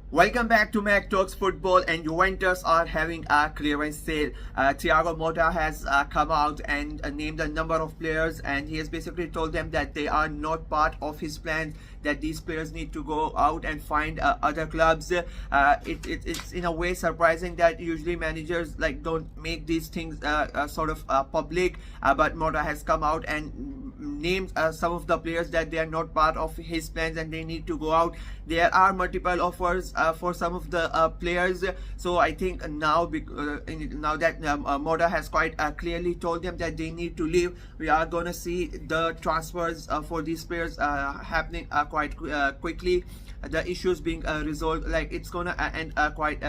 Welcome back to Mac Talks Football, and Juventus are having a clearance sale. Thiago Motta has come out and named a number of players, and he has basically told them that they are not part of his plans, that these players need to go out and find other clubs. It's in a way surprising that usually managers don't make these things public, but Motta has come out and named some of the players that they are not part of his plans and they need to go out. There are multiple offers for some of the players, so I think now that Motta has quite clearly told them that they need to leave, we are gonna see the transfers for these players happening quite quickly. The issues being resolved, it's gonna end quite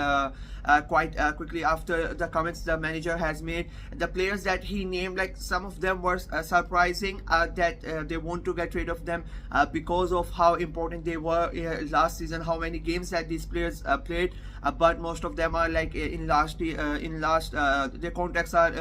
quickly after the comments the manager has made. The players that he named, some of them were surprising, that they want to get rid of them because of how important they were last season, how many games that these players played. But most of them are in last year, their contracts are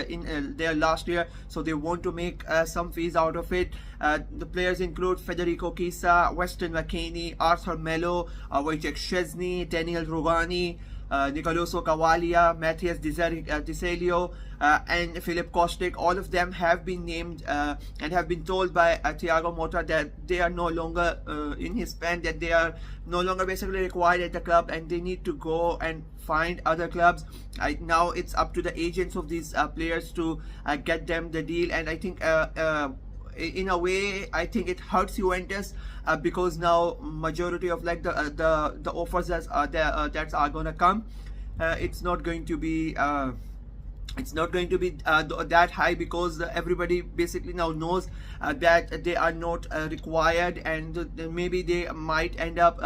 in their last year, so they want to make some fees out of it. The players include Federico Chiesa, Weston McKennie, Arthur Melo, Wojciech Szczesny, Daniel Rugani, Nicoloso Cavalia, Matthias Dicelio, and Philip Kostic. All of them have been named and have been told by Thiago Motta that they are no longer in his plan, that they are no longer basically required at the club and they need to go and find other clubs. Now it's up to the agents of these players to get them the deal, and I think in a way I think it hurts Juventus because now majority of the offers that are gonna come, it's not going to be that high, because everybody basically now knows that they are not required, and maybe they might end up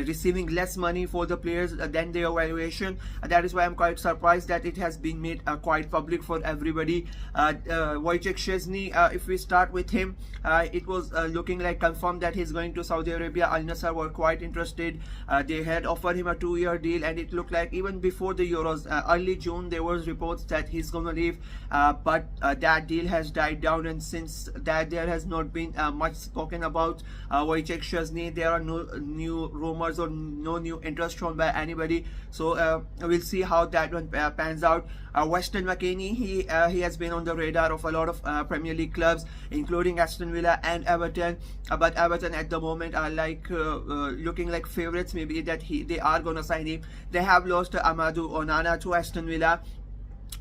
receiving less money for the players than their evaluation. That is why I'm quite surprised that it has been made quite public for everybody. Wojciech Szczesny, if we start with him, it was looking like confirmed that he's going to Saudi Arabia. Al Nassr were quite interested. They had offered him a 2-year deal, and it looked like even before the Euros, early June, there was reports that he's gonna leave, but that deal has died down, and since that there has not been much spoken about Wojciech Szczesny. There are no new rumors or no new interest shown by anybody, so we'll see how that one pans out. Weston McKennie, he has been on the radar of a lot of Premier League clubs, including Aston Villa and Everton, but Everton at the moment are looking like favorites, maybe that they are gonna sign him. They have lost Amadou Onana to Aston Villa,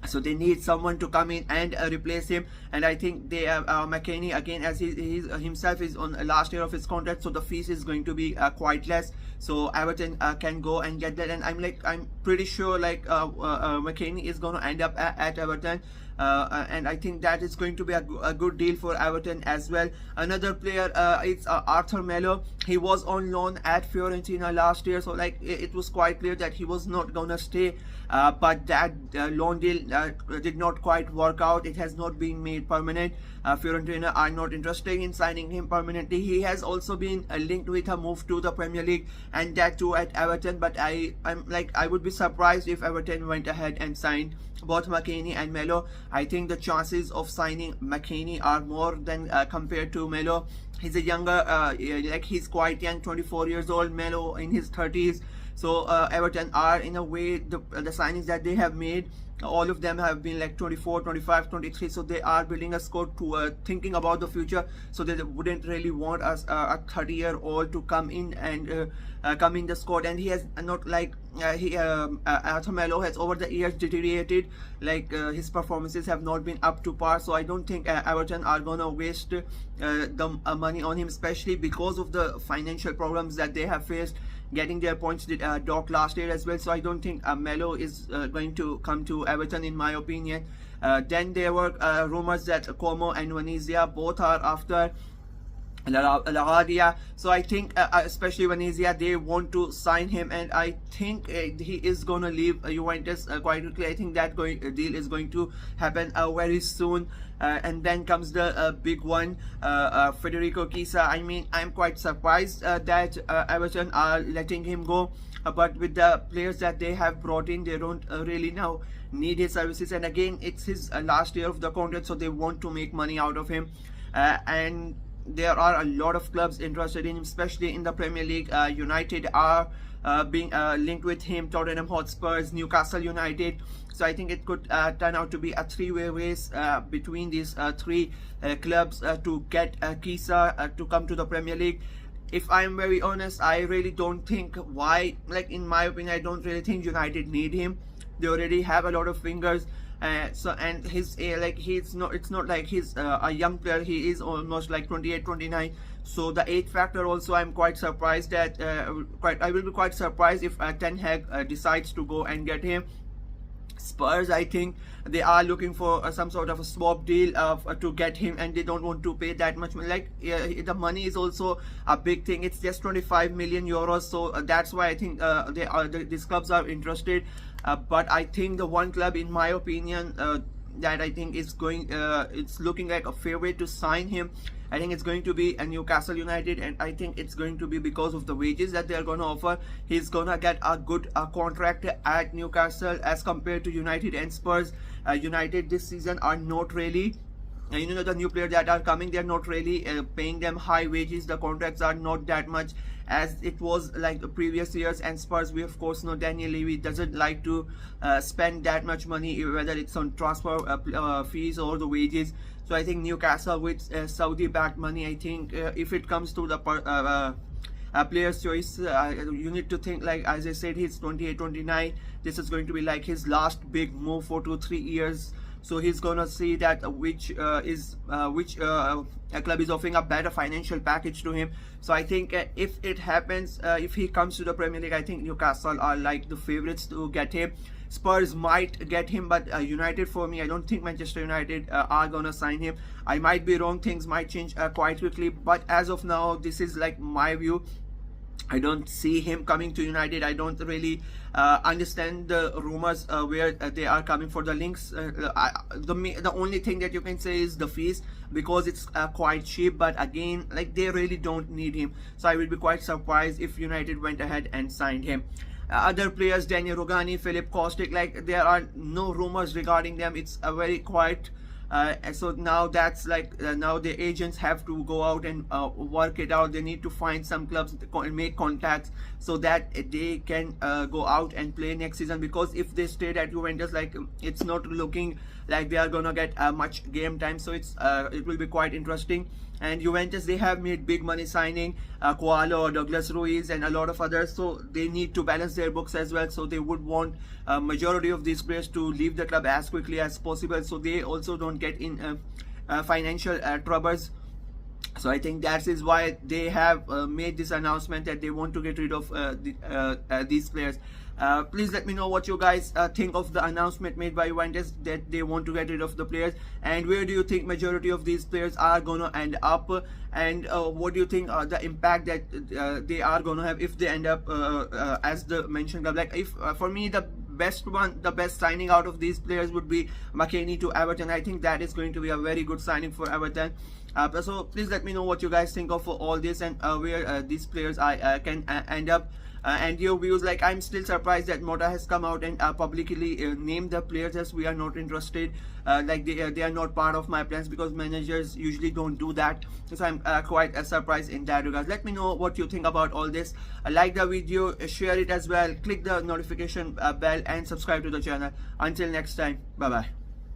so they need someone to come in and replace him, and I think they have McKennie again, as he himself is on last year of his contract, so the fees is going to be quite less, so Everton can go and get that, and I'm pretty sure McKennie is going to end up at Everton. And I think that is going to be a good deal for Everton as well. Another player, it's Arthur Melo. He was on loan at Fiorentina last year, so it was quite clear that he was not gonna stay, but that loan deal did not quite work out. It has not been made permanent. Fiorentina are not interested in signing him permanently. He has also been linked with a move to the Premier League, and that too at Everton, but I would be surprised if Everton went ahead and signed both McKennie and Melo. I think the chances of signing McKennie are more than compared to Melo. He's a younger, he's quite young, 24 years old. Melo in his 30s. So Everton are, in a way, the signings that they have made, all of them have been 24, 25, 23, so they are building a squad to thinking about the future, so they wouldn't really want a 30-year-old to come in and come in the squad. And he has not Arthur Melo has over the years deteriorated, his performances have not been up to par, so I don't think Everton are gonna waste the money on him, especially because of the financial problems that they have faced getting their points docked last year as well. So I don't think Melo is going to come to Everton, in my opinion. Then there were rumors that Como and Venezia both are after LaGuardia, so I think especially Venezia, they want to sign him, and I think he is gonna leave Juventus quite quickly. I think that deal is going to happen very soon. And then comes the big one, Federico Chiesa. I mean, I'm quite surprised that Everton are letting him go, but with the players that they have brought in, they don't really now need his services, and again, it's his last year of the contract, so they want to make money out of him. And there are a lot of clubs interested in him, especially in the Premier League. United are being linked with him: Tottenham Hotspurs, Newcastle United. So I think it could turn out to be a three-way race between these three clubs to get Kisa to come to the Premier League. If I'm very honest, I really don't think why, like in my opinion, I don't really think United need him. They already have a lot of fingers. So and his like he's not, it's not like he's a young player. He is almost like 28, 29. So the age factor also, I'm quite surprised that I will be quite surprised if Ten Hag decides to go and get him. Spurs, I think they are looking for some sort of a swap deal to get him, and they don't want to pay that much money. Like the money is also a big thing. It's just 25 million euros, so that's why I think these clubs are interested. But I think the one club, in my opinion, that I think is going, it's looking like a favorite to sign him, I think it's going to be a Newcastle United, and I think it's going to be because of the wages that they're going to offer. He's gonna get a good contract at Newcastle as compared to United and Spurs. United this season are not really, the new players that are coming, they're not really paying them high wages. The contracts are not that much as it was like the previous years. And Spurs, we of course know Daniel Levy doesn't like to spend that much money, whether it's on transfer fees or the wages. So I think Newcastle with Saudi-backed money, I think if it comes to the player's choice, you need to think, like as I said, he's 28, 29. This is going to be like his last big move for 2-3 years. So he's gonna see that which club is offering a better financial package to him. So I think if it happens, if he comes to the Premier League, I think Newcastle are like the favorites to get him. Spurs might get him, but United, for me, I don't think Manchester United are gonna sign him. I might be wrong, things might change quite quickly, but as of now, this is like my view. I don't see him coming to United. I don't really understand the rumors where they are coming for the links. The only thing that you can say is the fees, because it's quite cheap, but again, like they really don't need him. So I will be quite surprised if United went ahead and signed him. Other players, Daniel Rugani, Philip Kostic, like there are no rumors regarding them. It's a very quiet. So now that's like now the agents have to go out and work it out. They need to find some clubs and make contacts so that they can go out and play next season, because if they stayed at Juventus, like it's not looking like they are gonna get much game time. So it will be quite interesting. And Juventus, they have made big money signing Koalo, Douglas Ruiz, and a lot of others. So they need to balance their books as well. So they would want a majority of these players to leave the club as quickly as possible, so they also don't get in financial troubles. So I think that is why they have made this announcement that they want to get rid of these players. Please let me know what you guys think of the announcement made by Juventus that they want to get rid of the players, and where do you think majority of these players are going to end up, and what do you think the impact that they are going to have if they end up as the mentioned club. Like if for me, the best signing out of these players would be McKennie to Everton. I think that is going to be a very good signing for Everton. So please let me know what you guys think of all this, and where these players can end up. And your views. Like I'm still surprised that Motta has come out and publicly named the players as we are not interested, like they are not part of my plans, because managers usually don't do that. So I'm quite surprised in that regard. Let me know what you think about all this. Like the video, share it as well, click the notification bell, and subscribe to the channel. Until next time, bye bye.